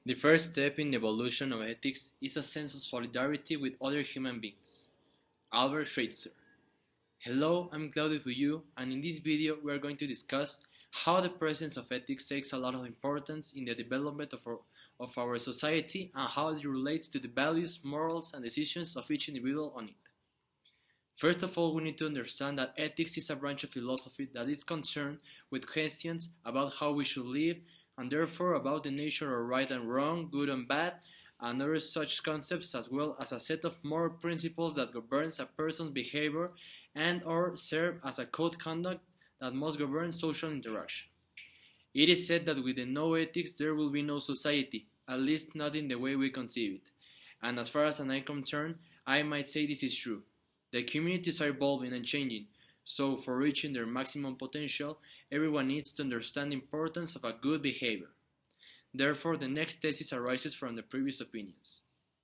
The first step in the evolution of ethics is a sense of solidarity with other human beings. Albert Schweitzer. Hello, I'm Claudio Fuyu, and in this video we are going to discuss how the presence of ethics takes a lot of importance in the development of our society and how it relates to the values, morals, and decisions of each individual on it. First of all, we need to understand that ethics is a branch of philosophy that is concerned with questions about how we should live and therefore about the nature of right and wrong, good and bad, and other such concepts as well as a set of moral principles that governs a person's behavior and or serve as a code conduct that must govern social interaction. It is said that with no ethics there will be no society, at least not in the way we conceive it. And as far as I'm concerned, I might say this is true. The communities are evolving and changing, so for reaching their maximum potential, everyone needs to understand the importance of a good behavior. Therefore, the next thesis arises from the previous opinions.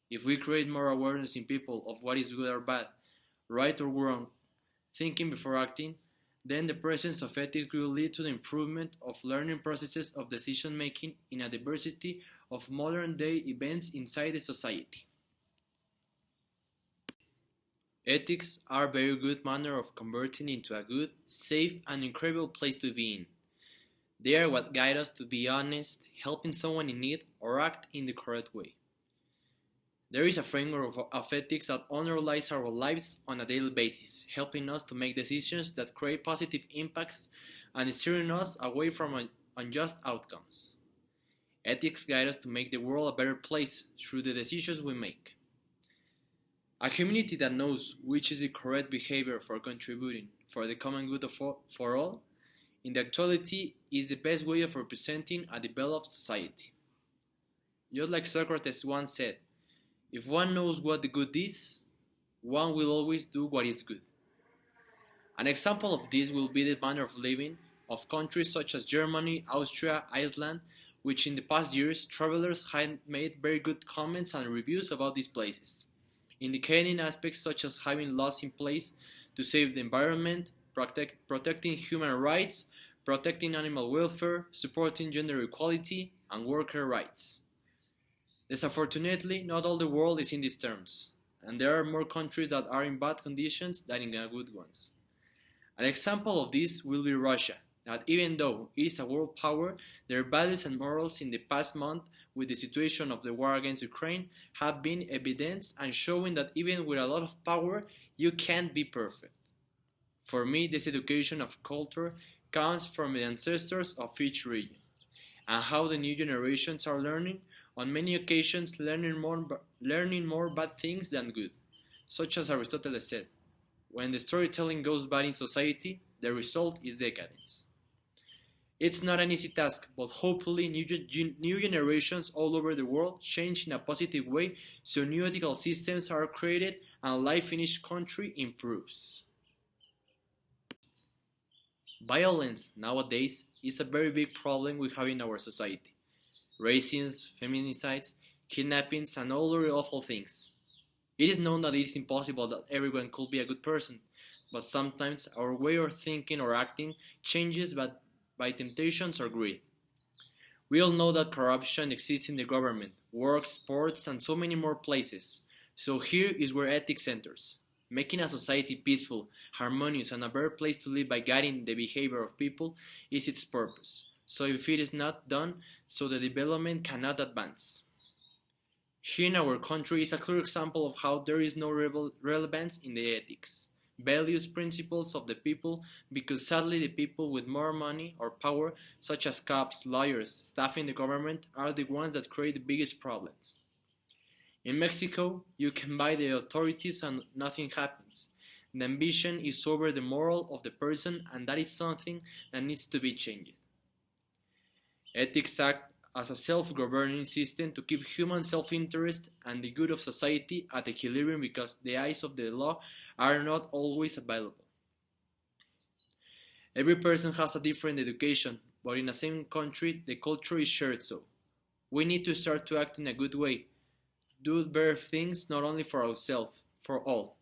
If we create more awareness in people of what is good or bad, right or wrong, thinking before acting, then the presence of ethics will lead to the improvement of learning processes of decision making in a diversity of modern day events inside the society. Ethics are a very good manner of converting into a good, safe, and incredible place to be in. They are what guide us to be honest, helping someone in need, or act in the correct way. There is a framework of ethics that underlies our lives on a daily basis, helping us to make decisions that create positive impacts and steering us away from unjust outcomes. Ethics guide us to make the world a better place through the decisions we make. A community that knows which is the correct behavior for contributing for the common good for all, in the actuality, is the best way of representing a developed society. Just like Socrates once said, if one knows what the good is, one will always do what is good. An example of this will be the manner of living of countries such as Germany, Austria, Iceland, which in the past years travelers had made very good comments and reviews about these places, indicating aspects such as having laws in place to save the environment, protecting human rights, protecting animal welfare, supporting gender equality, and worker rights. Desunfortunately, not all the world is in these terms, and there are more countries that are in bad conditions than in good ones. An example of this will be Russia, that even though it is a world power, their values and morals in the past month with the situation of the war against Ukraine have been evidence and showing that even with a lot of power, you can't be perfect. For me, this education of culture comes from the ancestors of each region, and how the new generations are learning, on many occasions learning more bad things than good, such as Aristotle said, when the storytelling goes bad in society, the result is decadence. It's not an easy task, but hopefully new generations all over the world change in a positive way so new ethical systems are created and life in each country improves. Violence nowadays is a very big problem we have in our society. Racism, feminicides, kidnappings, and all other awful things. It is known that it is impossible that everyone could be a good person, but sometimes our way of thinking or acting changes by temptations or greed. We all know that corruption exists in the government, work, sports, and so many more places. So here is where ethics enters. Making a society peaceful, harmonious, and a better place to live by guiding the behavior of people is its purpose. So if it is not done, so the development cannot advance. Here in our country is a clear example of how there is no relevance in the ethics, values, principles of the people, because sadly the people with more money or power, such as cops, lawyers, staff in the government, are the ones that create the biggest problems. In Mexico, you can buy the authorities and nothing happens. The ambition is over the moral of the person, and that is something that needs to be changed. Ethics act as a self-governing system to keep human self-interest and the good of society at equilibrium because the eyes of the law are not always available. Every person has a different education, but in the same country, the culture is shared so. We need to start to act in a good way, do better things not only for ourselves, for all.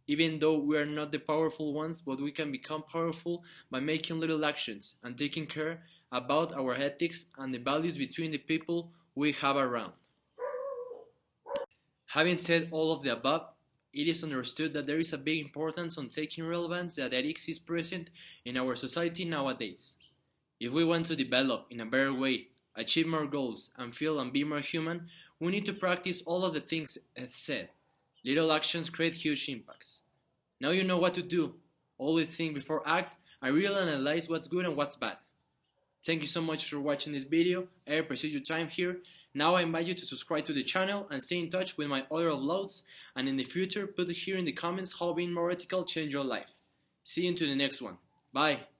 Even though we are not the powerful ones, but we can become powerful by making little actions and taking care about our ethics and the values between the people we have around. Having said all of the above, it is understood that there is a big importance on taking relevance that ethics is present in our society nowadays. If we want to develop in a better way, achieve more goals, and feel and be more human, we need to practice all of the things said. Little actions create huge impacts. Now you know what to do. Always think before act and really analyze what's good and what's bad. Thank you so much for watching this video. I appreciate your time here. Now I invite you to subscribe to the channel and stay in touch with my other uploads, and in the future put here in the comments how being more ethical changed your life. See you into the next one. Bye.